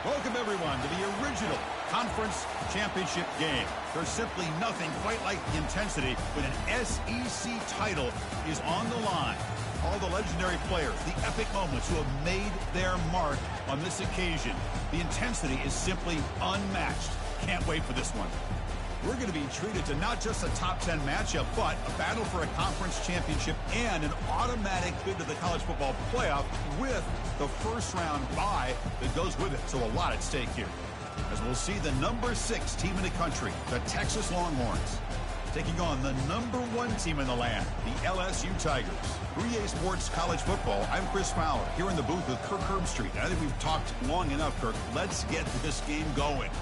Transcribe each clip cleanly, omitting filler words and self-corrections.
Welcome, everyone, to the original conference championship game. There's simply nothing quite like the intensity when an SEC title is on the line. All the legendary players, the epic moments who have made their mark on this occasion. The intensity is simply unmatched. Can't wait for this one. We're going to be treated to not just a top 10 matchup, but a battle for a conference championship and an automatic bid to the college football playoff with the first round bye that goes with it. So a lot at stake here. As we'll see the number 6 team in the country, the Texas Longhorns, taking on the number 1 team in the land, the LSU Tigers. 3A Sports College Football. I'm Chris Fowler here in the booth with Kirk Herbstreit. I think we've talked long enough, Kirk. Let's get this game going.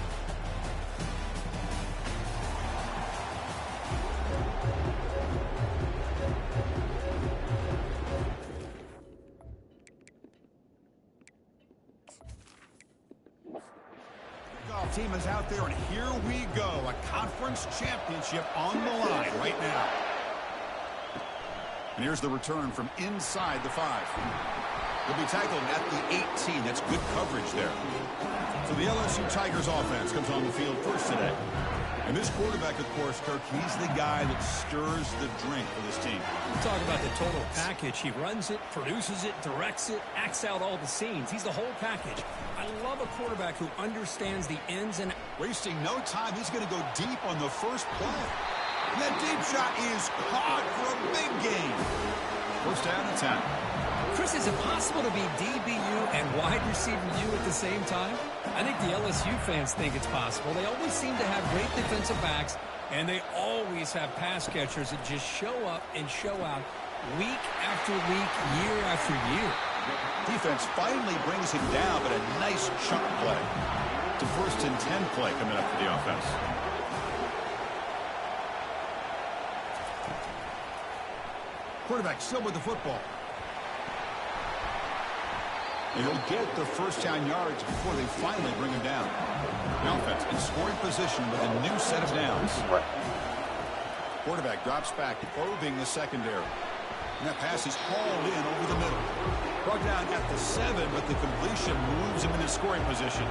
Team is out there, and here we go. A conference championship on the line right now. And here's the return from inside the 5. He'll be tackled at the 18. That's good coverage there. So the LSU Tigers offense comes on the field first today. And this quarterback, of course, Kirk, he's the guy that stirs the drink for this team. Talk about the total package. He runs it, produces it, directs it, acts out all the scenes. He's the whole package. I love a quarterback who understands the ins and outs. Wasting no time. He's going to go deep on the first play. And that deep shot is caught for a big gain. First down and 10. Chris, is it possible to be DBU and wide receiver U at the same time? I think the LSU fans think it's possible. They always seem to have great defensive backs, and they always have pass catchers that just show up and show out week after week, year after year. Defense finally brings him down, but a nice chunk play. It's a 1st and 10 play coming up for the offense. Quarterback still with the football. And he'll get the first down yards before they finally bring him down. The offense in scoring position with a new set of downs. Quarterback drops back, probing the secondary. And that pass is hauled in over the middle. Brought down at the 7, but the completion moves him into scoring position.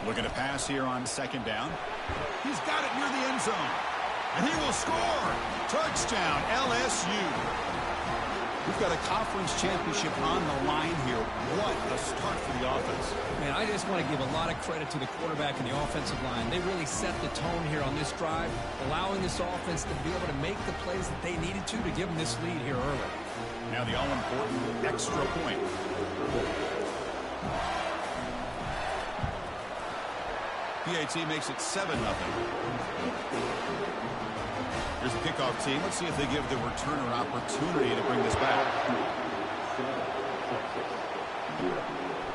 Looking to pass here on 2nd down. He's got it near the end zone. And he will score. Touchdown, LSU. We've got a conference championship on the line here. What a start for the offense. Man, I just want to give a lot of credit to the quarterback and the offensive line. They really set the tone here on this drive, allowing this offense to be able to make the plays that they needed to give them this lead here early. Now the all-important extra point. PAT makes it 7-0. Here's the kickoff team. Let's see if they give the returner opportunity to bring this back.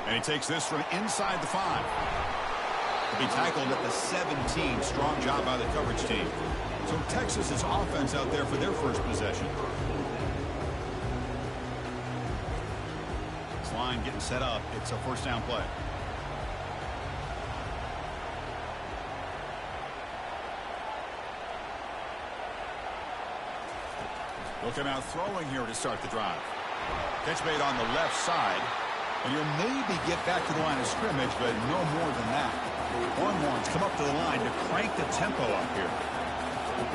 And he takes this from inside the 5. He'll be tackled at the 17. Strong job by the coverage team. So Texas's offense out there for their first possession. This line getting set up. It's a first down play. He'll come out throwing here to start the drive. Catch made on the left side. And you'll maybe get back to the line of scrimmage, but no more than that. Longhorns come up to the line to crank the tempo up here.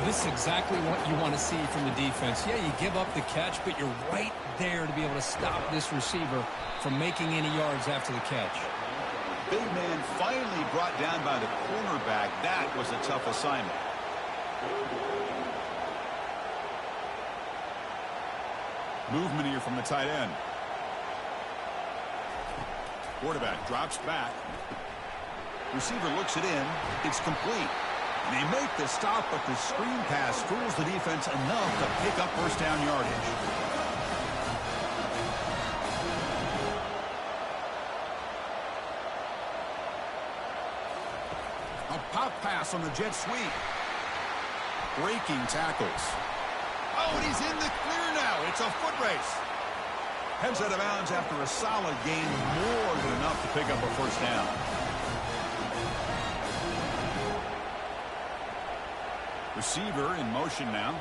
This is exactly what you want to see from the defense. Yeah, you give up the catch, but you're right there to be able to stop this receiver from making any yards after the catch. Big man finally brought down by the cornerback. That was a tough assignment. Movement here from the tight end. Quarterback drops back. Receiver looks it in. It's complete. And they make the stop, but the screen pass fools the defense enough to pick up first down yardage. A pop pass on the jet sweep. Breaking tackles. Oh, and he's in the clear now. It's a foot race. Heads out of bounds after a solid gain, more than enough to pick up a first down. Receiver in motion now.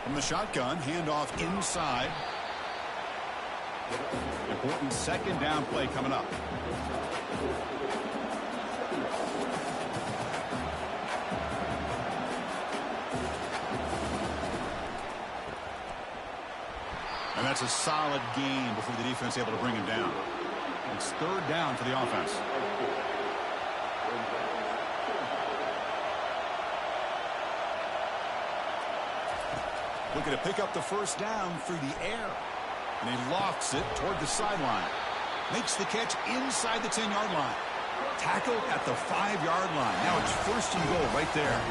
From the shotgun, handoff inside. Important second down play coming up. And that's a solid gain before the defense able to bring him down. It's third down for the offense. Looking to pick up the first down through the air. And he lofts it toward the sideline. Makes the catch inside the 10-yard line. Tackled at the 5-yard line. Now it's first and goal right there.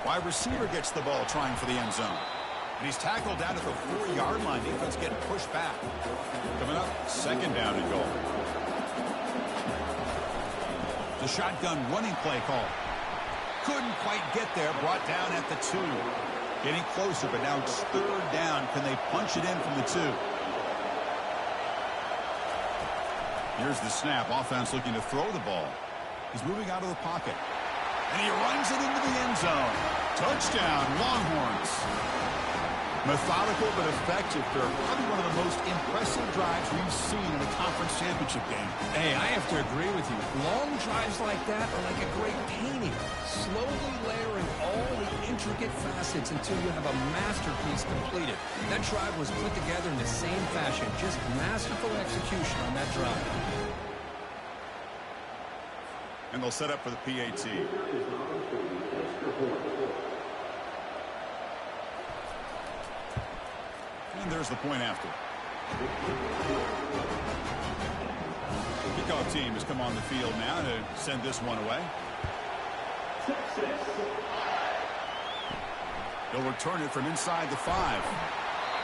Wide receiver gets the ball trying for the end zone. And he's tackled down at the 4-yard line. Defense getting pushed back. Coming up, second down and goal. The shotgun running play call. Couldn't quite get there. Brought down at the 2. Getting closer, but now it's third down. Can they punch it in from the 2? Here's the snap. Offense looking to throw the ball. He's moving out of the pocket. And he runs it into the end zone. Touchdown, Longhorns. Methodical but effective. They're probably one of the most impressive drives we've seen in a conference championship game. Hey, I have to agree with you. Long drives like that are like a great painting. Slowly layering all the intricate facets until you have a masterpiece completed. That drive was put together in the same fashion. Just masterful execution on that drive. And they'll set up for the PAT. And there's the point after. The kickoff team has come on the field now to send this one away. They'll return it from inside the 5.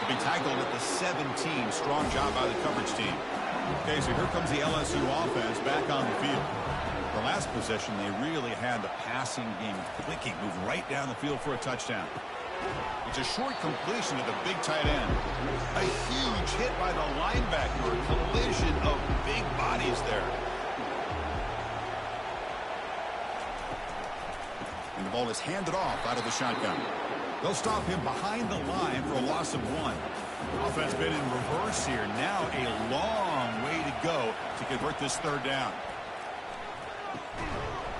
They'll be tackled at the 17. Strong job by the coverage team. Okay, so here comes the LSU offense back on the field. The last possession, they really had the passing game clicking, moved right down the field for a touchdown. It's a short completion to the big tight end. A huge hit by the linebacker. A collision of big bodies there. And the ball is handed off out of the shotgun. They'll stop him behind the line for a loss of 1. Offense been in reverse here. Now a long way to go to convert this third down.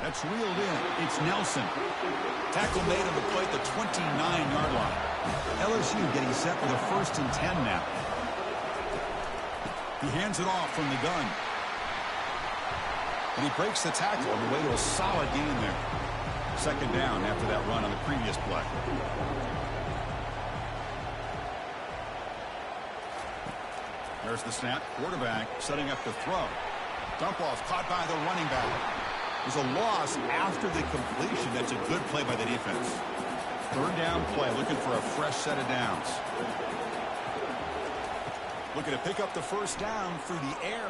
That's reeled in. It's Nelson. Tackle made on the play at the 29-yard line. LSU getting set for the 1st and 10 now. He hands it off from the gun. And he breaks the tackle on the way to a solid gain there. Second down after that run on the previous play. There's the snap. Quarterback setting up to throw. Dump off caught by the running back. There's a loss after the completion. That's a good play by the defense. Third down play, looking for a fresh set of downs. Looking to pick up the first down through the air.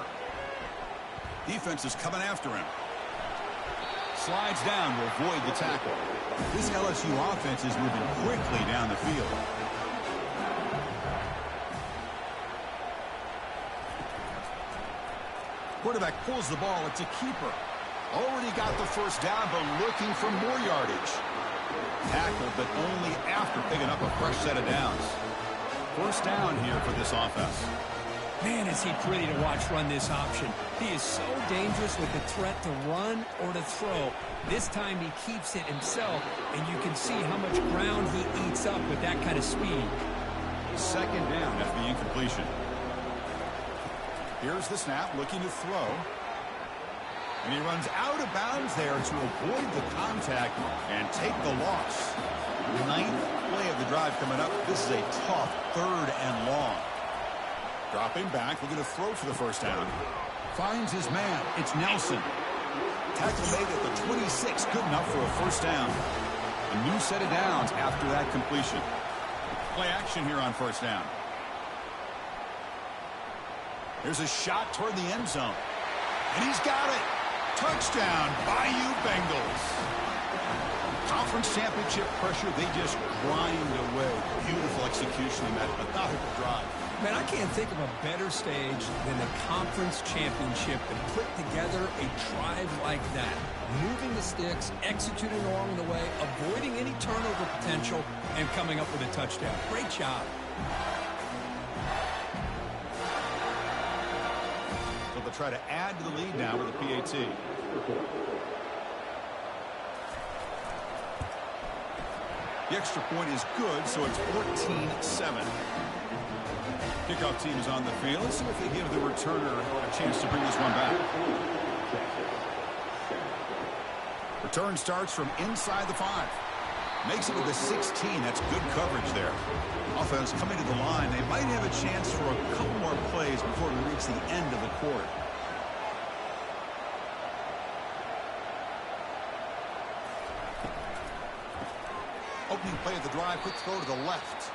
Defense is coming after him. Slides down to avoid the tackle. This LSU offense is moving quickly down the field. Quarterback pulls the ball. It's a keeper. Already got the first down, but looking for more yardage. Tackled, but only after picking up a fresh set of downs. First down here for this offense. Man, is he pretty to watch run this option. He is so dangerous with the threat to run or to throw. This time he keeps it himself, and you can see how much ground he eats up with that kind of speed. Second down after the incompletion. Here's the snap, looking to throw. And he runs out of bounds there to avoid the contact and take the loss. 9th play of the drive coming up. This is a tough 3rd and long. Dropping back, looking to throw for the first down. Finds his man. It's Nelson. Tackle made at the 26. Good enough for a first down. A new set of downs after that completion. Play action here on first down. There's a shot toward the end zone. And he's got it. Touchdown, Bayou Bengals. Conference championship pressure, they just grind away. Beautiful execution in that methodical drive. Man, I can't think of a better stage than the conference championship to put together a drive like that. Moving the sticks, executing along the way, avoiding any turnover potential, and coming up with a touchdown. Great job. So they'll try to add to the lead now with a PAT. The extra point is good, so it's 14-7. Kickoff team is on the field. Let's see if they give the returner a chance to bring this one back. Return starts from inside the 5. Makes it to the 16. That's good coverage there. Offense coming to the line. They might have a chance for a couple more plays before we reach the end of the quarter. Opening play of the drive, quick throw to the left.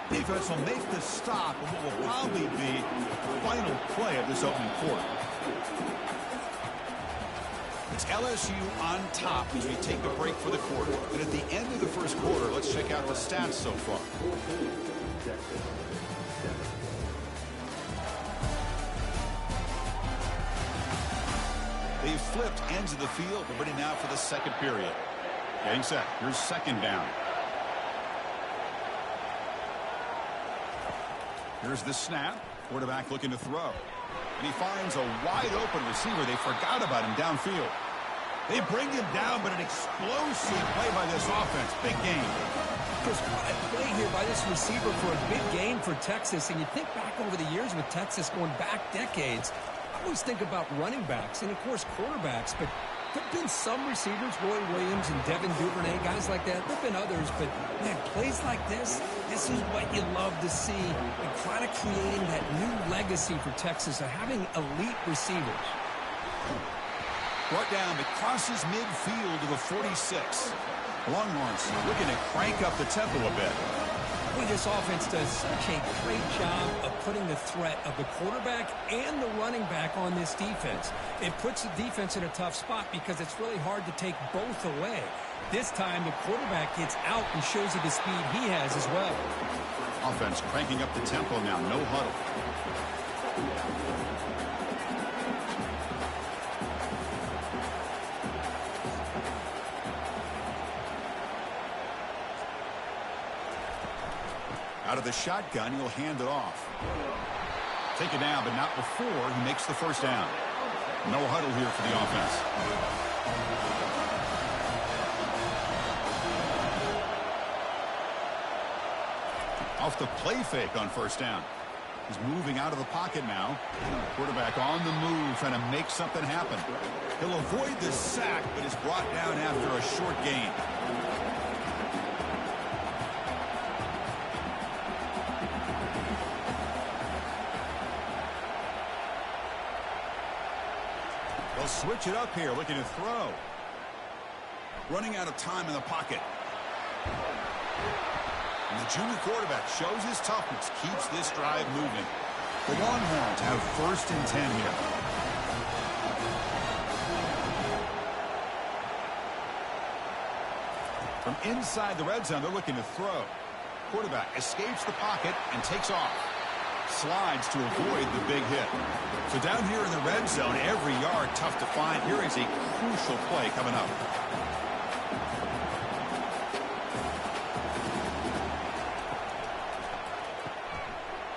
Defense will make the stop of what will probably be the final play of this opening quarter. It's LSU on top as we take the break for the quarter. And at the end of the first quarter, let's check out the stats so far. They've flipped ends of the field. We're ready now for the second period. Getting set. Here's second down. Here's the snap. Quarterback looking to throw. And he finds a wide-open receiver. They forgot about him downfield. They bring him down, but an explosive play by this offense. Big game. Just what a play here by this receiver for a big game for Texas. And you think back over the years with Texas going back decades, I always think about running backs and, of course, quarterbacks. But there have been some receivers, Roy Williams and Devin Duvernay, guys like that. There have been others, but, man, plays like this is what you love to see. And kind of creating that new legacy for Texas of having elite receivers. Brought down, it crosses midfield to the 46. Longhorns looking to crank up the tempo a bit. Boy, this offense does such a great job of putting the threat of the quarterback and the running back on this defense. It puts the defense in a tough spot because it's really hard to take both away. This time, the quarterback gets out and shows you the speed he has as well. Offense cranking up the tempo now, no huddle. Out of the shotgun, he'll hand it off. Take it down, but not before he makes the first down. No huddle here for the offense. Off the play fake on first down. He's moving out of the pocket now. Quarterback on the move, trying to make something happen. He'll avoid the sack, but is brought down after a short gain. They'll switch it up here, looking to throw. Running out of time in the pocket. And the junior quarterback shows his toughness, keeps this drive moving. The Longhorns have 1st and 10 here. From inside the red zone, they're looking to throw. Quarterback escapes the pocket and takes off. Slides to avoid the big hit. So down here in the red zone, every yard tough to find. Here is a crucial play coming up.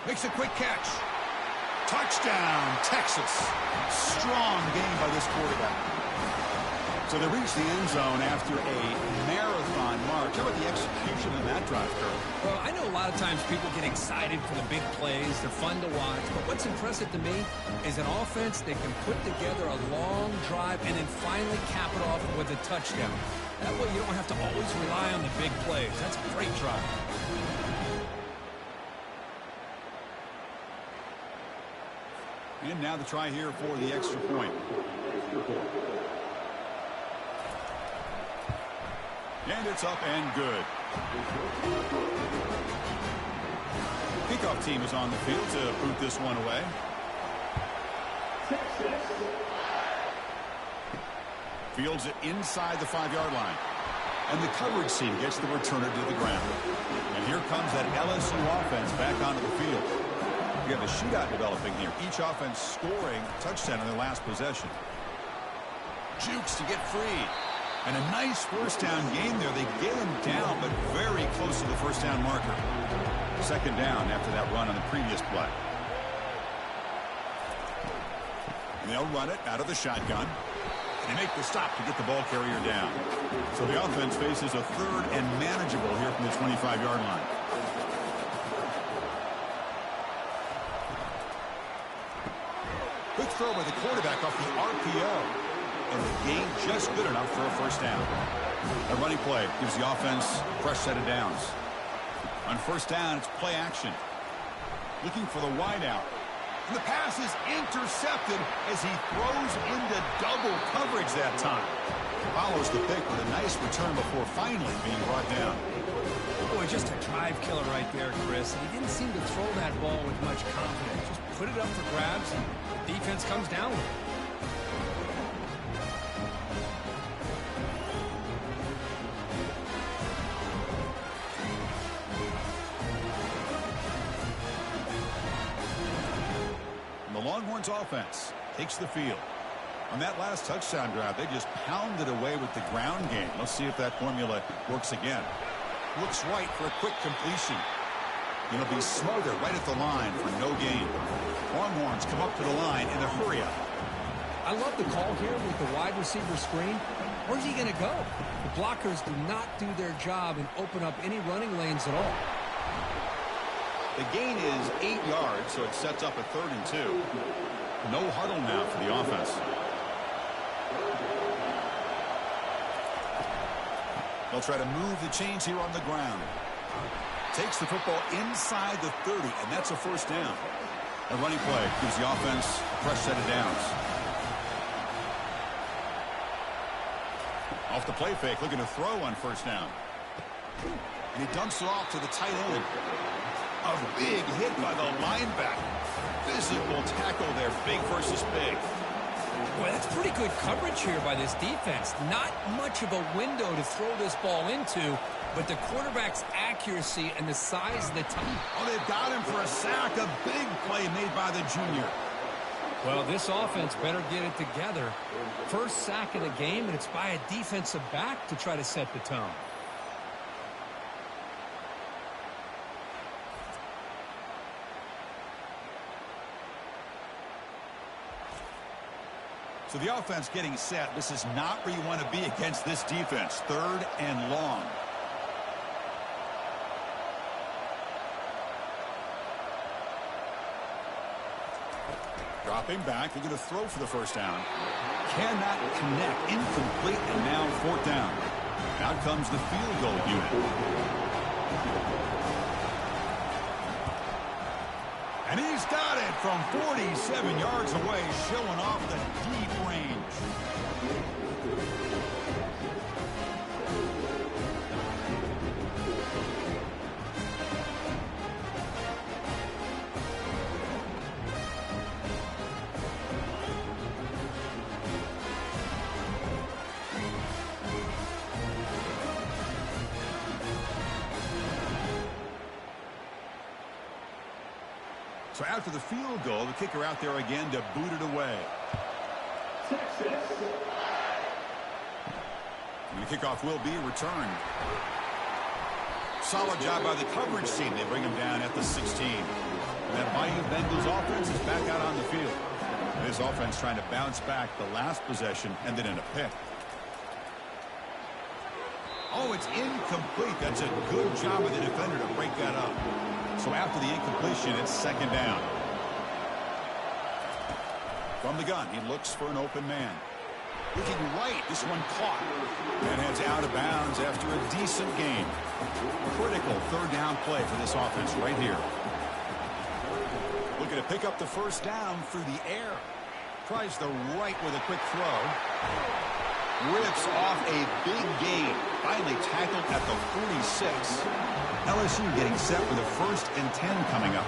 Makes a quick catch. Touchdown, Texas. Strong game by this quarterback. So they reach the end zone after a marathon march. How about the execution in that drive, Kirk? Well, I know a lot of times people get excited for the big plays. They're fun to watch. But what's impressive to me is an offense that can put together a long drive and then finally cap it off with a touchdown. That way you don't have to always rely on the big plays. That's a great drive. And now the try here for the extra point. And it's up and good. Kickoff team is on the field to boot this one away. Fields it inside the 5-yard line. And the coverage team gets the returner to the ground. And here comes that LSU offense back onto the field. We have a shootout developing here. Each offense scoring a touchdown on their last possession. Jukes to get free. And a nice first down gain there. They get him down, but very close to the first down marker. Second down after that run on the previous play. And they'll run it out of the shotgun. They make the stop to get the ball carrier down. So the offense faces a third and manageable here from the 25-yard line. Quick throw by the quarterback off the RPO. And the gain just good enough for a first down. A running play gives the offense a fresh set of downs. On first down, it's play action. Looking for the wideout. And the pass is intercepted as he throws into double coverage that time. Follows the pick with a nice return before finally being brought down. Boy, just a drive killer right there, Chris. And he didn't seem to throw that ball with much confidence. Just put it up for grabs, and the defense comes down with it. Longhorns offense takes the field. On that last touchdown drive, they just pounded away with the ground game. Let's see if that formula works again. Looks right for a quick completion. It'll be smothered right at the line for no gain. Longhorns come up to the line in a hurry up. I love the call here with the wide receiver screen. Where's he going to go? The blockers do not do their job and open up any running lanes at all. The gain is 8 yards, so it sets up a 3rd and 2. No huddle now for the offense. They'll try to move the chains here on the ground. Takes the football inside the 30, and that's a first down. A running play gives the offense a fresh set of downs. Off the play fake, looking to throw on first down. And he dumps it off to the tight end. A big hit by the linebacker. Physical tackle there, big versus big. Boy, that's pretty good coverage here by this defense. Not much of a window to throw this ball into, but the quarterback's accuracy and the size of the time. Oh, they've got him for a sack. A big play made by the junior. Well, this offense better get it together. First sack of the game, and it's by a defensive back to try to set the tone. So the offense getting set. This is not where you want to be against this defense. 3rd and long. Dropping back. They're going to throw for the first down. Cannot connect. Incomplete. And now 4th down. Out comes the field goal unit. And he's got it from 47 yards away, showing off the deep range. So after the field goal, the kicker out there again to boot it away. And the kickoff will be returned. Solid job by the coverage team. They bring him down at the 16. And that mighty Bengals offense is back out on the field. And this offense trying to bounce back. The last possession ended in a pick. Oh, it's incomplete. That's a good job of the defender to break that up. So after the incompletion, it's 2nd down. From the gun, he looks for an open man. Looking right, this one caught. And heads out of bounds after a decent gain. Critical 3rd down play for this offense right here. Looking to pick up the first down through the air. Tries the right with a quick throw. Rips off a big gain. Finally tackled at the 46. LSU getting set with a 1st and 10 coming up.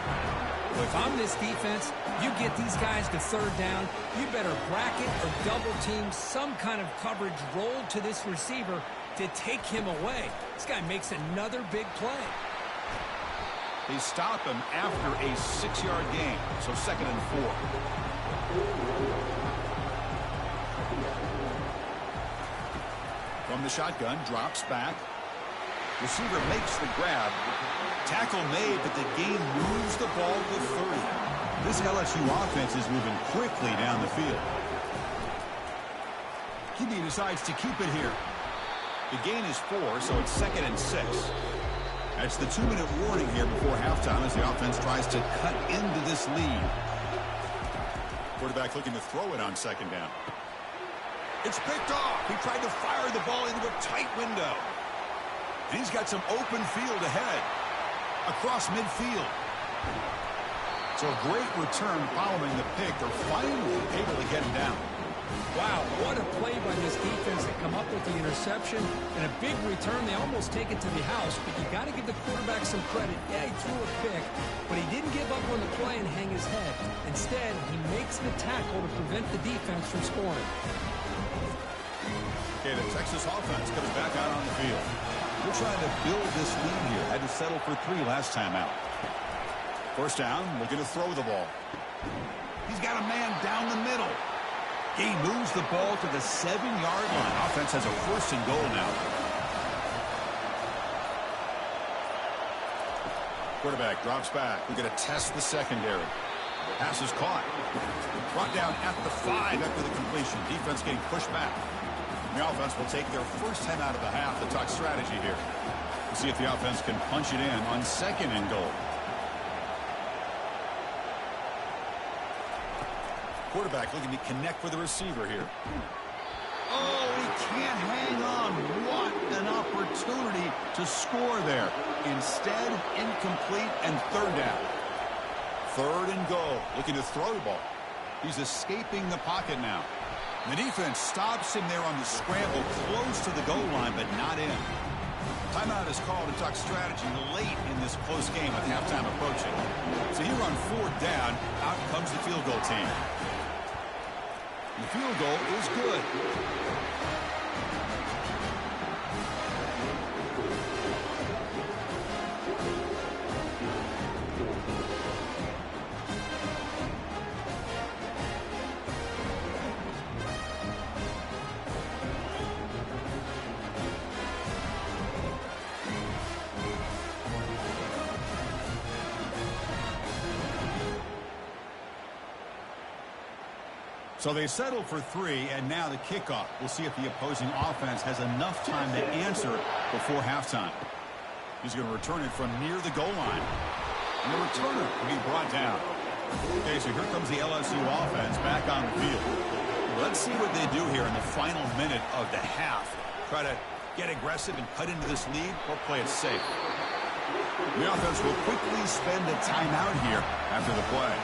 Well, if I'm this defense, you get these guys to 3rd down, you better bracket or double team some kind of coverage rolled to this receiver to take him away. This guy makes another big play. They stop him after a 6-yard gain, so 2nd and 4. From the shotgun, drops back. Receiver makes the grab. Tackle made, but the game moves the ball to 30. This LSU offense is moving quickly down the field. QB decides to keep it here. The gain is 4, so it's 2nd and 6. That's the 2-minute warning here before halftime as the offense tries to cut into this lead. Quarterback looking to throw it on 2nd down. It's picked off. He tried to fire the ball into a tight window. And he's got some open field ahead. Across midfield. So a great return following the pick. They're finally able to get him down. Wow, what a play by this defense to come up with the interception and a big return. They almost take it to the house, but you got to give the quarterback some credit. Yeah, he threw a pick, but he didn't give up on the play and hang his head. Instead, he makes the tackle to prevent the defense from scoring. Okay, the Texas offense comes back out on the field. They're trying to build this lead here. Had to settle for 3 last time out. 1st down, looking to throw the ball. He's got a man down the middle. He moves the ball to the 7-yard line. Offense has a 1st and goal now. Quarterback drops back. We're going to test the secondary. Pass is caught. Brought down at the 5 after the completion. Defense getting pushed back. The offense will take their 1st time out of the half to talk strategy here. We'll see if the offense can punch it in on 2nd and goal. Quarterback looking to connect with the receiver here. Oh, he can't hang on. What an opportunity to score there. Instead, incomplete and 3rd down. 3rd and goal. Looking to throw the ball. He's escaping the pocket now. The defense stops him there on the scramble, close to the goal line, but not in. Timeout is called to talk strategy late in this close game with halftime approaching. So here on 4th down, out comes the field goal team. The field goal is good. So they settle for 3, and now the kickoff. We'll see if the opposing offense has enough time to answer before halftime. He's going to return it from near the goal line. And the returner will be brought down. Okay, so here comes the LSU offense back on the field. Let's see what they do here in the final minute of the half. Try to get aggressive and cut into this lead or play it safe. The offense will quickly spend a timeout here after the play.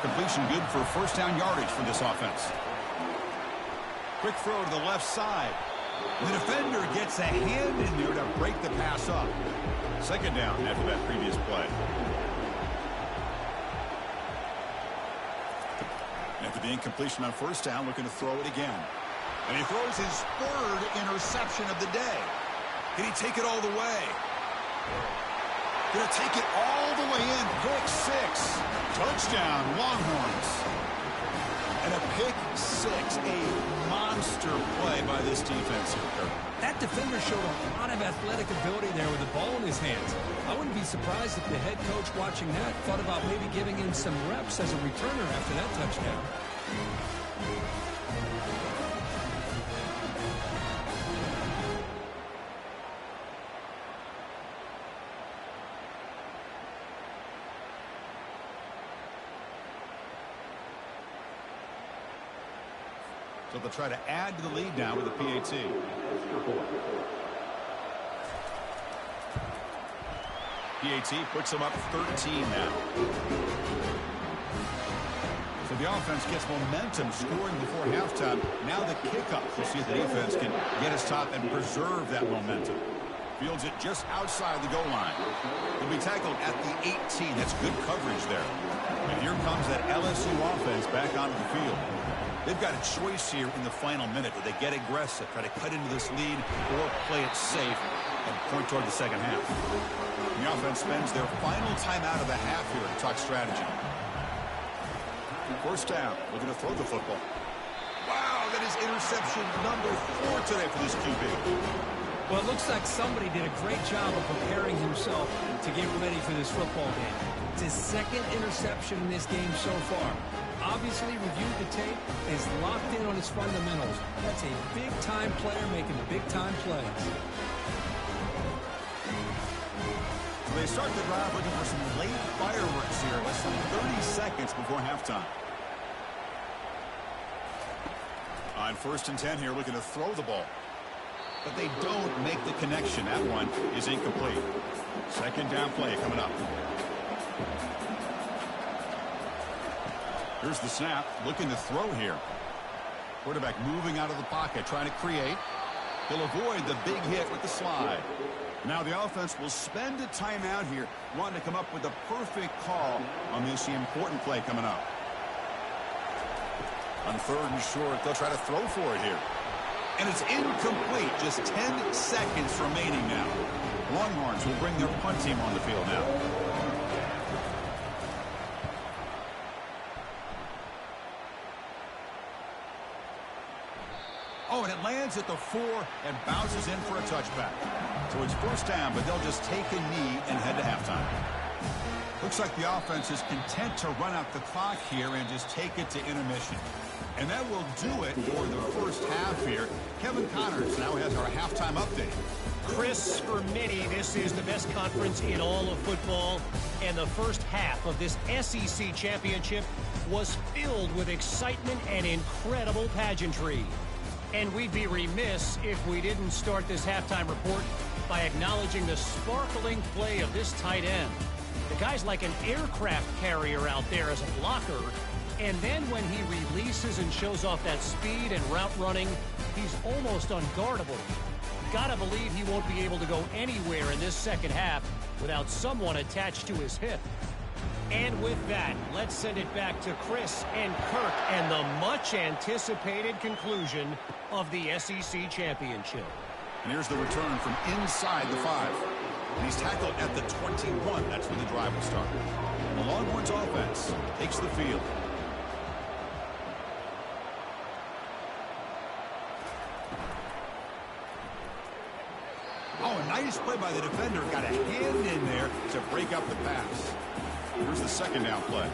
Completion good for 1st down yardage for this offense. Quick throw to the left side. The defender gets a hand in there to break the pass up. 2nd down after that previous play. After the incompletion on 1st down, looking to throw it again. And he throws his 3rd interception of the day. Can he take it all the way? Going to take it all the way in. Pick 6. Touchdown, Longhorns. And a pick 6. A monster play by this defense here. That defender showed a lot of athletic ability there with the ball in his hands. I wouldn't be surprised if the head coach watching that thought about maybe giving him some reps as a returner after that touchdown. So they'll try to add to the lead now with a PAT. PAT puts them up 13 now. So the offense gets momentum scoring before halftime. Now the kickoff. We'll see if the defense can get his top and preserve that momentum. Fields it just outside the goal line. He'll be tackled at the 18. That's good coverage there. And here comes that LSU offense back onto the field. They've got a choice here in the final minute. Do they get aggressive, try to cut into this lead, or play it safe and point toward the second half? The offense spends their final timeout of the half here to talk strategy. First down, looking to throw the football. Wow, that is interception number 4 today for this QB. Well, it looks like somebody did a great job of preparing himself to get ready for this football game. It's his second interception in this game so far. Obviously reviewed the tape, is locked in on his fundamentals. That's a big-time player making big-time plays. So they start the drive looking for some late fireworks here. Less than 30 seconds before halftime. On 1st and 10 here, looking to throw the ball. But they don't make the connection. That one is incomplete. Second down play coming up. Here's the snap, looking to throw here. Quarterback moving out of the pocket, trying to create. He'll avoid the big hit with the slide. Now the offense will spend a timeout here, wanting to come up with a perfect call on this important play coming up. On 3rd and short, they'll try to throw for it here. And it's incomplete. Just 10 seconds remaining now. Longhorns will bring their punt team on the field now. Oh, and it lands at the 4 and bounces in for a touchback. So it's first down, but they'll just take a knee and head to halftime. Looks like the offense is content to run out the clock here and just take it to intermission. And that will do it for the first half here. Kevin Connors now has our halftime update. Chris, for many, this is the best conference in all of football. And the first half of this SEC championship was filled with excitement and incredible pageantry. And we'd be remiss if we didn't start this halftime report by acknowledging the sparkling play of this tight end. The guy's like an aircraft carrier out there as a blocker. And then when he releases and shows off that speed and route running, he's almost unguardable. Gotta believe he won't be able to go anywhere in this second half without someone attached to his hip. And with that, let's send it back to Chris and Kirk and the much-anticipated conclusion of the SEC championship. And here's the return from inside the 5. And he's tackled at the 21. That's when the drive will start. The Longhorns offense takes the field. Oh, a nice play by the defender. Got a hand in there to break up the pass. Here's the second down play.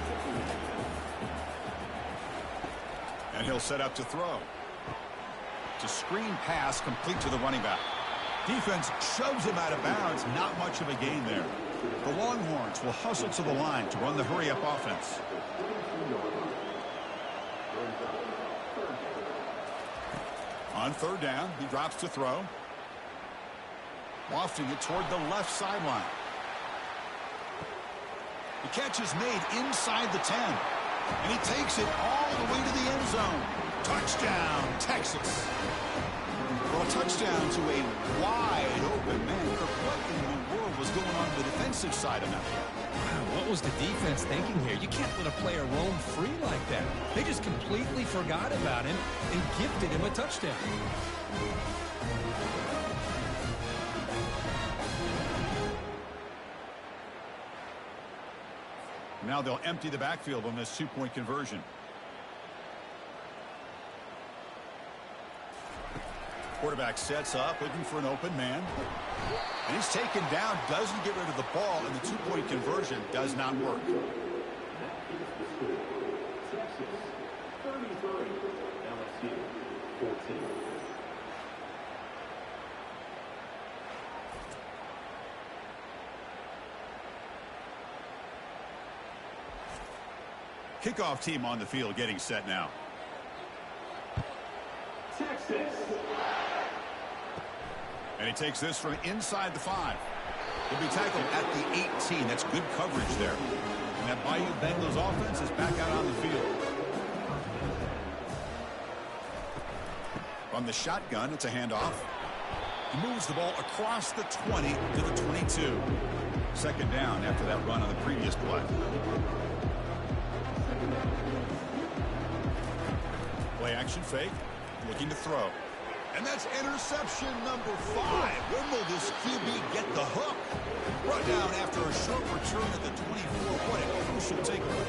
And he'll set up to throw. It's a screen pass complete to the running back. Defense shoves him out of bounds. Not much of a gain there. The Longhorns will hustle to the line to run the hurry-up offense. On 3rd down, he drops to throw. Wafting it toward the left sideline. The catch is made inside the 10. And he takes it all the way to the end zone. Touchdown, Texas. Well, a touchdown to a wide open man. What in the world was going on the defensive side of that play? Wow, what was the defense thinking here? You can't let a player roam free like that. They just completely forgot about him and gifted him a touchdown. Now they'll empty the backfield on this 2-point conversion. Quarterback sets up, looking for an open man. And he's taken down, doesn't get rid of the ball, and the 2-point conversion does not work. LSU 14. Kickoff team on the field getting set now. Texas. And he takes this from inside the 5. He'll be tackled at the 18. That's good coverage there. And that Bayou Bengals offense is back out on the field. From the shotgun, it's a handoff. He moves the ball across the 20 to the 22. Second down after that run on the previous play. Play action fake, looking to throw. And that's interception number 5. When will this QB get the hook? Brought down after a short return at the 24. What a crucial takeaway.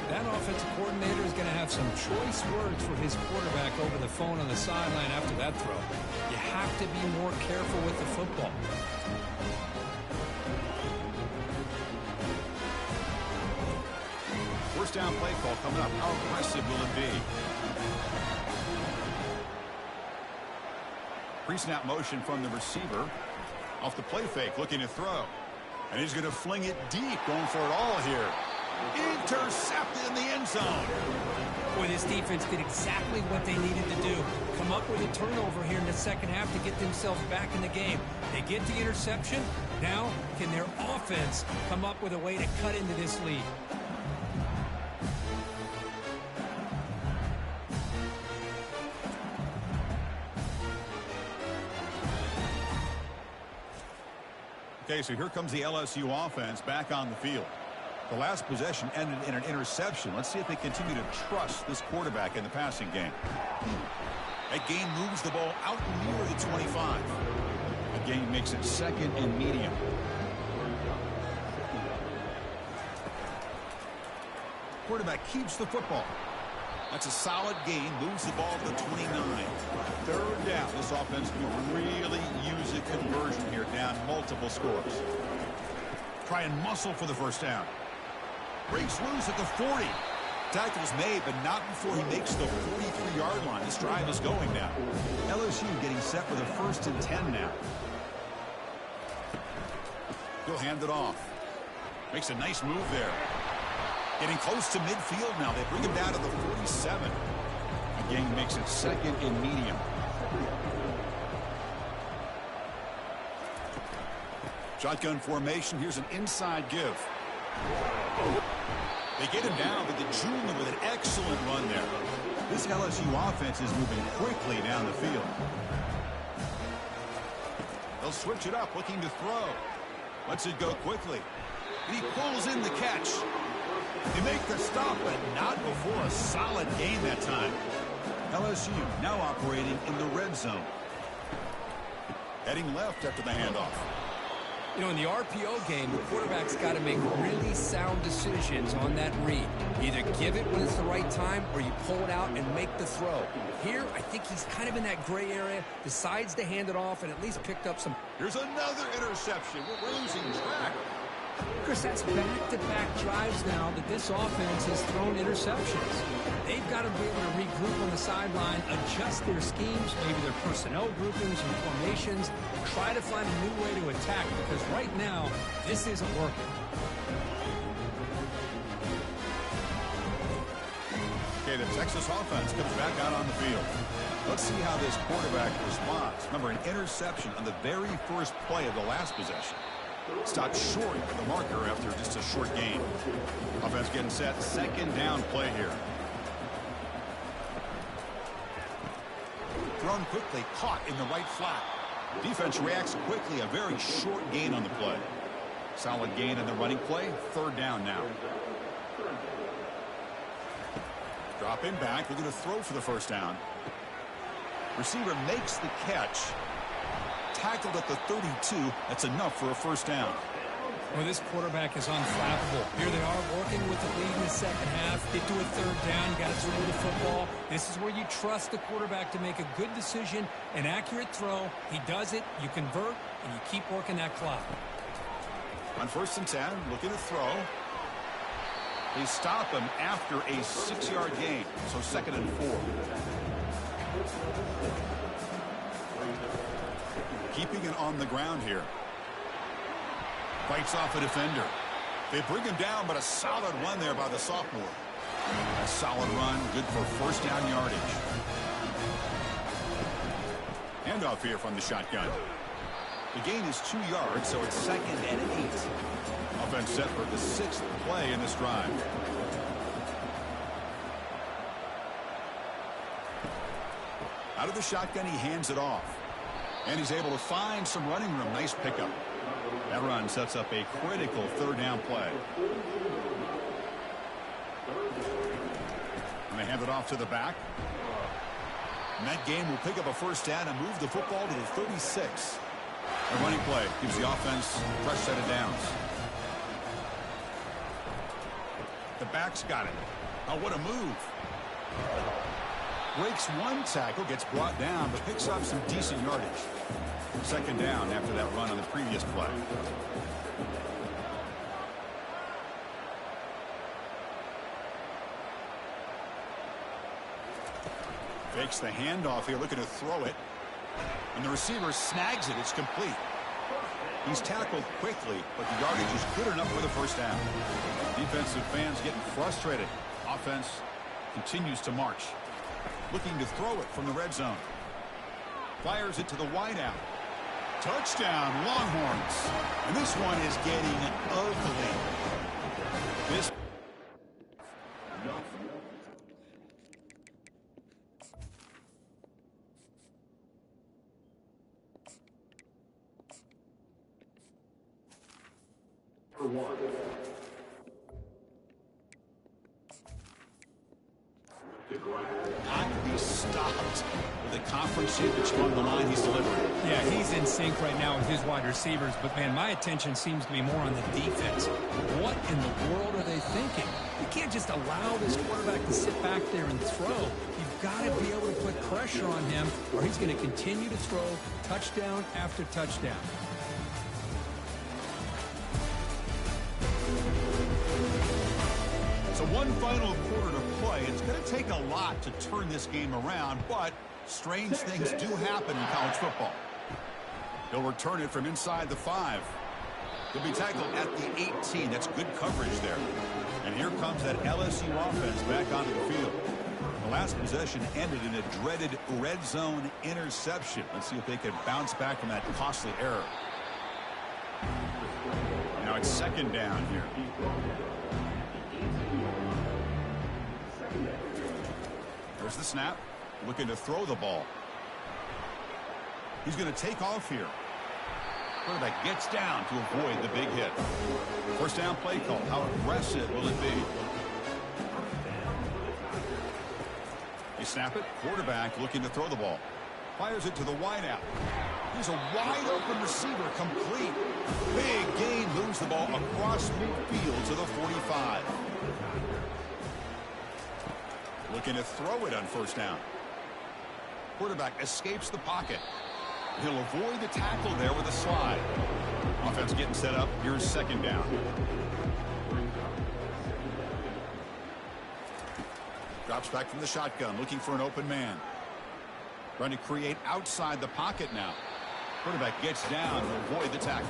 That offensive coordinator is going to have some choice words for his quarterback over the phone on the sideline after that throw. You have to be more careful with the football. First down play call coming up. How aggressive will it be? Pre-snap motion from the receiver. Off the play fake, looking to throw. And he's going to fling it deep, going for it all here. Intercepted in the end zone. Boy, this defense did exactly what they needed to do. Come up with a turnover here in the second half to get themselves back in the game. They get the interception. Now, can their offense come up with a way to cut into this lead? Okay, so here comes the LSU offense back on the field. The last possession ended in an interception. Let's see if they continue to trust this quarterback in the passing game. That game moves the ball out near the 25. The game makes it second and medium. Quarterback keeps the football. That's a solid gain. Moves the ball to the 29. Third down. This offense can really use a conversion here, down multiple scores. Try and muscle for the first down. Breaks loose at the 40. Tackle's made, but not before he makes the 43-yard line. This drive is going now. LSU getting set for the 1st and 10 now. He'll hand it off. Makes a nice move there. Getting close to midfield now. They bring him down to the 47. The game makes it second and medium. Shotgun formation. Here's an inside give. They get him down, but the junior with an excellent run there. This LSU offense is moving quickly down the field. They'll switch it up, looking to throw. Lets it go quickly. And he pulls in the catch. They make the stop, but not before a solid gain that time. LSU now operating in the red zone. Heading left after the handoff. You know, in the RPO game, the quarterback's got to make really sound decisions on that read. Either give it when it's the right time or you pull it out and make the throw. Here, I think he's kind of in that gray area, decides to hand it off and at least picked up some. Here's another interception. We're losing track. Chris, that's back-to-back drives now that this offense has thrown interceptions. They've got to be able to regroup on the sideline, adjust their schemes, maybe their personnel groupings and formations, try to find a new way to attack, because right now, this isn't working. Okay, the Texas offense comes back out on the field. Let's see how this quarterback responds. Remember, an interception on the very first play of the last possession. Stopped short of the marker after just a short gain. Offense getting set. Second down play here. Thrown quickly. Caught in the right flat. Defense reacts quickly. A very short gain on the play. Solid gain in the running play. Third down now. Drop in back. We're going to throw for the first down. Receiver makes the catch. Tackled at the 32. That's enough for a first down. Well, this quarterback is unflappable. Here they are working with the lead in the second half. Get to a third down. Got to throw the football. This is where you trust the quarterback to make a good decision, an accurate throw. He does it. You convert, and you keep working that clock. On 1st and 10, looking to throw. They stop him after a 6-yard gain. So 2nd and 4. Keeping it on the ground here. Fights off a defender. They bring him down, but a solid run there by the sophomore. A solid run, good for first down yardage. Handoff here from the shotgun. The gain is 2 yards, so it's 2nd and 8. Offense set for the 6th play in this drive. Out of the shotgun, he hands it off. And he's able to find some running room. Nice pickup. That run sets up a critical third down play. And they hand it off to the back. And that game will pick up a first down and move the football to the 36. A running play gives the offense a fresh set of downs. The back's got it. Oh, what a move. Breaks one tackle, gets brought down, but picks up some decent yardage. Second down after that run on the previous play. Fakes the handoff here, looking to throw it. And the receiver snags it. It's complete. He's tackled quickly, but the yardage is good enough for the first down. Defensive fans getting frustrated. Offense continues to march. Looking to throw it from the red zone. Fires it to the wideout. Touchdown, Longhorns. And this one is getting ugly. This For one. not to be stopped with a conference championship on the line. He's delivering. Yeah, he's in sync right now with his wide receivers, but man, my attention seems to be more on the defense. What in the world are they thinking? You can't just allow this quarterback to sit back there and throw. You've got to be able to put pressure on him, or he's going to continue to throw touchdown after touchdown. So one final quarter to play. It's going to take a lot to turn this game around, but strange things do happen in college football. He'll return it from inside the 5. He'll be tackled at the 18. That's good coverage there. And here comes that LSU offense back onto the field. The last possession ended in a dreaded red zone interception. Let's see if they can bounce back from that costly error. Now it's second down here. There's the snap. Looking to throw the ball. He's going to take off here. Quarterback gets down to avoid the big hit. First down play call. How aggressive will it be? They snap it. Quarterback looking to throw the ball. Fires it to the wideout. He's a wide open receiver, complete. Big gain, moves the ball across midfield to the 45. Looking to throw it on first down. Quarterback escapes the pocket. He'll avoid the tackle there with a slide. Offense getting set up. Here's second down. Drops back from the shotgun, looking for an open man. Trying to create outside the pocket now. Quarterback gets down to avoid the tackle.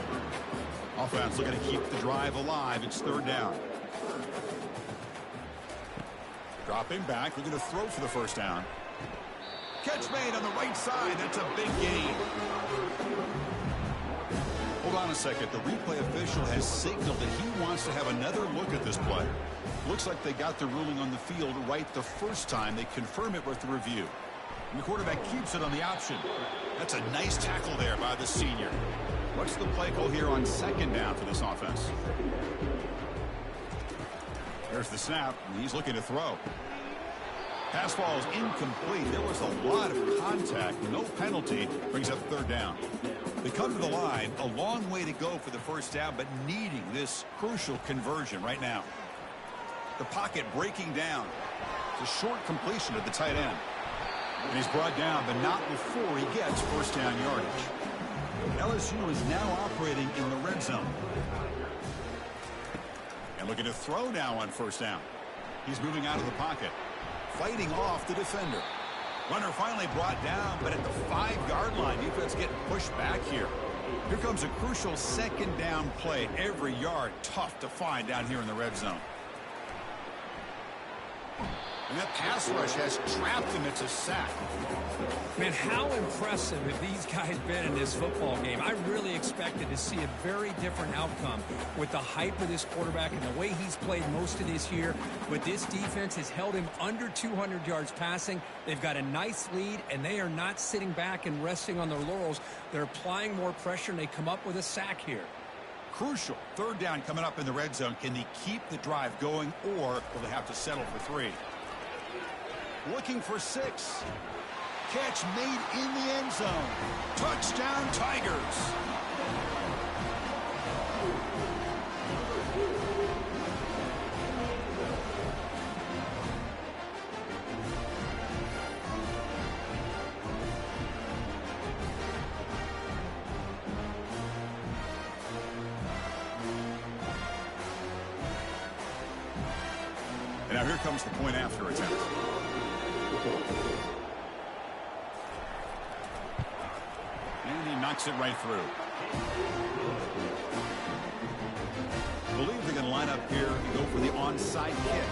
Offense looking to keep the drive alive. It's third down. Dropping back, looking to throw for the first down. Catch made on the right side. That's a big gain. Hold on a second. The replay official has signaled that he wants to have another look at this play. Looks like they got the ruling on the field right the first time. They confirm it with the review. And the quarterback keeps it on the option. That's a nice tackle there by the senior. What's the play call here on second down for this offense? There's the snap, and he's looking to throw. Pass ball is incomplete. There was a lot of contact. No penalty. Brings up third down. They come to the line. A long way to go for the first down, but needing this crucial conversion right now. The pocket breaking down. It's a short completion at the tight end. And he's brought down, but not before he gets first down yardage. LSU is now operating in the red zone. And looking to throw now on first down. He's moving out of the pocket. Fighting off the defender. Runner finally brought down, but at the 5-yard line, defense getting pushed back here. Here comes a crucial second down play. Every yard tough to find down here in the red zone. And that pass rush has trapped him. It's a sack. Man, how impressive have these guys been in this football game? I really expected to see a very different outcome with the hype of this quarterback and the way he's played most of this year. But this defense has held him under 200 yards passing. They've got a nice lead, and they are not sitting back and resting on their laurels. They're applying more pressure, and they come up with a sack here. Crucial. Third down coming up in the red zone. Can they keep the drive going, or will they have to settle for 3? Looking for 6. Catch made in the end zone. Touchdown, Tigers. Now here comes the point after attempt. And he knocks it right through. I believe they're going to line up here and go for the onside kick.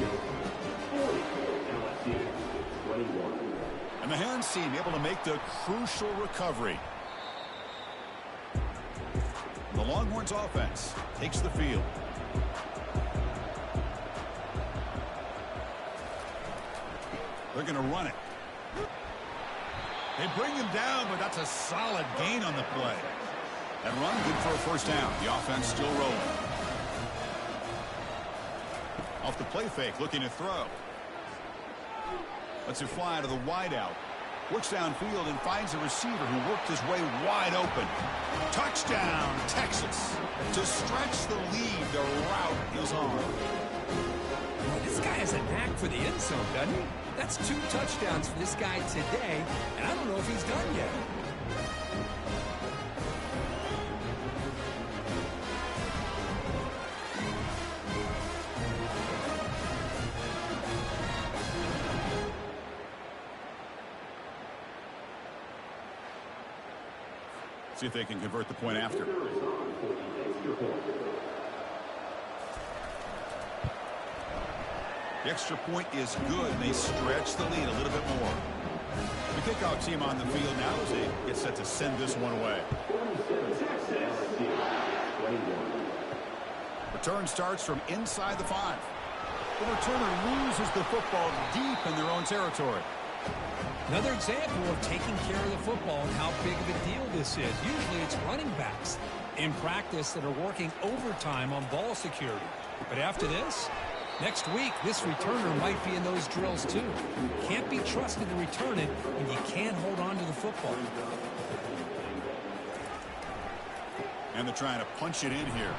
And the hands team able to make the crucial recovery. The Longhorns offense takes the field. They're going to run it. They bring him down, but that's a solid gain on the play. That run good for a first down. The offense still rolling. Off the play fake, looking to throw. Lets it fly to the wideout. Works downfield and finds a receiver who worked his way wide open. Touchdown, Texas. To stretch the lead, the route is on. Well, this guy has a knack for the end zone, doesn't he? That's 2 touchdowns for this guy today, and I don't know if he's done yet. See if they can convert the point after. The extra point is good, and they stretch the lead a little bit more. The kickoff team on the field now as they get set to send this one away. Return starts from inside the 5. The returner loses the football deep in their own territory. Another example of taking care of the football and how big of a deal this is. Usually it's running backs in practice that are working overtime on ball security. But after this, next week, this returner might be in those drills too. Can't be trusted to return it, and you can't hold on to the football. And they're trying to punch it in here.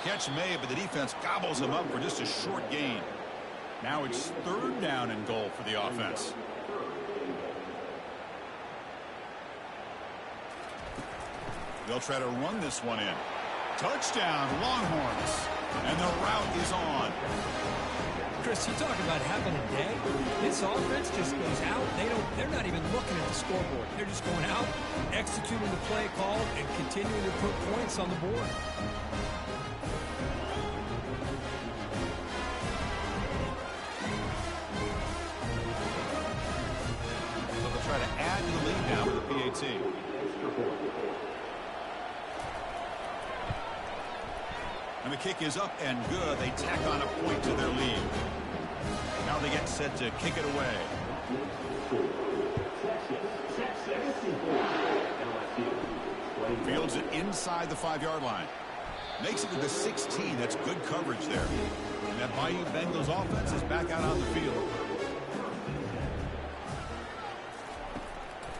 Catch made, but the defense gobbles him up for just a short gain. Now it's 3rd down and goal for the offense. They'll try to run this one in. Touchdown, Longhorns. And the route is on. Chris, you talk about having a day. This offense just goes out. They're not even looking at the scoreboard. They're just going out, executing the play call, and continuing to put points on the board. So they'll try to add to the lead now with the PAT. And the kick is up and good. They tack on a point to their lead. Now they get set to kick it away. Fields it inside the 5-yard line. Makes it to the 16. That's good coverage there. And that Bayou Bengals offense is back out on the field.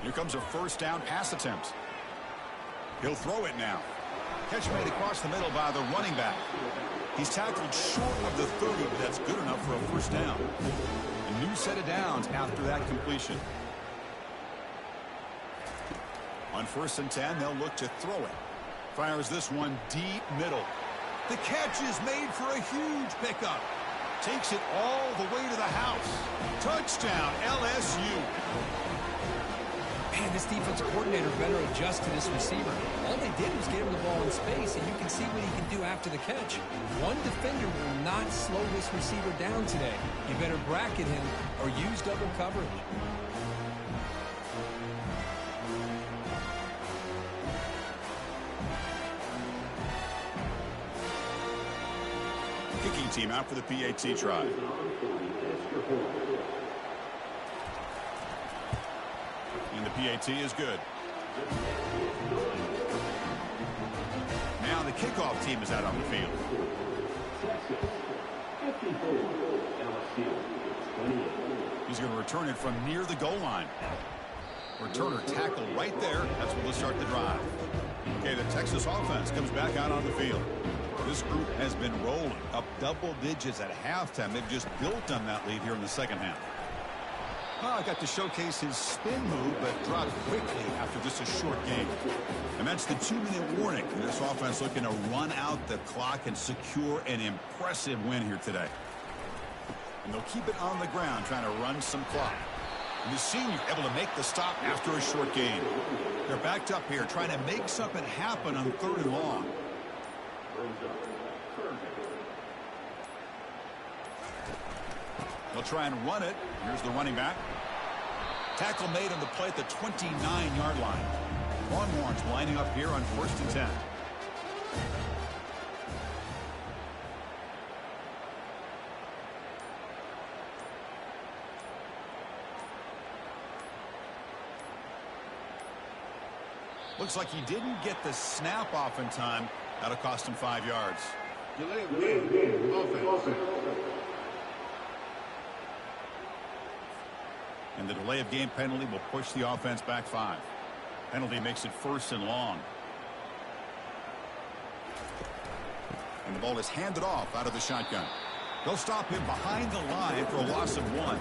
Here comes a first down pass attempt. He'll throw it now. Catch made across the middle by the running back. He's tackled short of the 30, but that's good enough for a first down. A new set of downs after that completion. On 1st and 10, they'll look to throw it. Fires this one deep middle. The catch is made for a huge pickup. Takes it all the way to the house. Touchdown, LSU. Man, this defensive coordinator better adjust to this receiver. All they did was get him the ball in space, and you can see what he can do after the catch. One defender will not slow this receiver down today. You better bracket him or use double coverage. Kicking team out for the PAT try. And the PAT is good. Now the kickoff team is out on the field. He's going to return it from near the goal line. Returner tackled right there. That's where we'll start the drive. Okay, the Texas offense comes back out on the field. This group has been rolling up double digits at halftime. They've just built on that lead here in the second half. Oh, got to showcase his spin move, but dropped quickly after just a short game. And that's the 2-minute warning. This offense looking to run out the clock and secure an impressive win here today. And they'll keep it on the ground, trying to run some clock. And the senior able to make the stop after a short gain. They're backed up here, trying to make something happen on 3rd and long. They'll try and run it. Here's the running back. Tackle made on the play at the 29-yard line. Longhorns lining up here on 1st and 10. Looks like he didn't get the snap off in time. That'll cost him 5 yards. Delay of game. Offense. And the delay of game penalty will push the offense back 5. Penalty makes it 1st and long. And the ball is handed off out of the shotgun. They'll stop him behind the line for a loss of 1.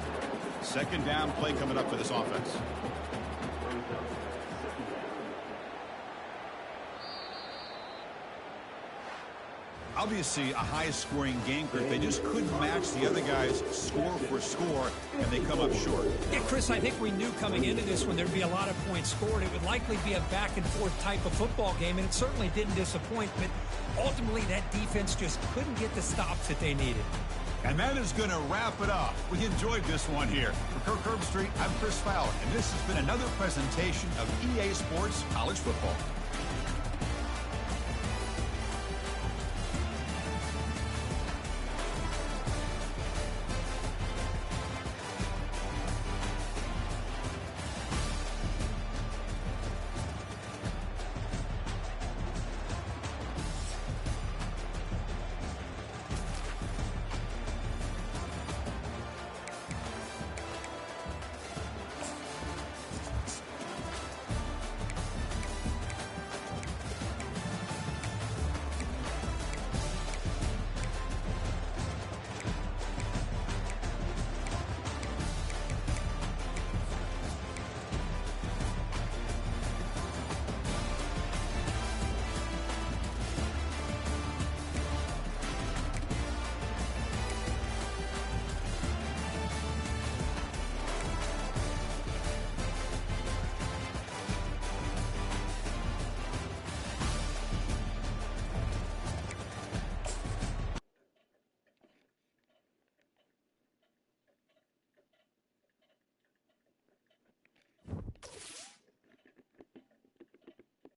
2nd down play coming up for this offense. Obviously a high-scoring game, Chris. They just couldn't match the other guys score for score, and they come up short. Yeah, Chris, I think we knew coming into this when there'd be a lot of points scored, it would likely be a back-and-forth type of football game, and it certainly didn't disappoint, but ultimately that defense just couldn't get the stops that they needed. And that is going to wrap it up. We enjoyed this one here. For Kirk Herbstreit, I'm Chris Fowler, and this has been another presentation of EA Sports College Football.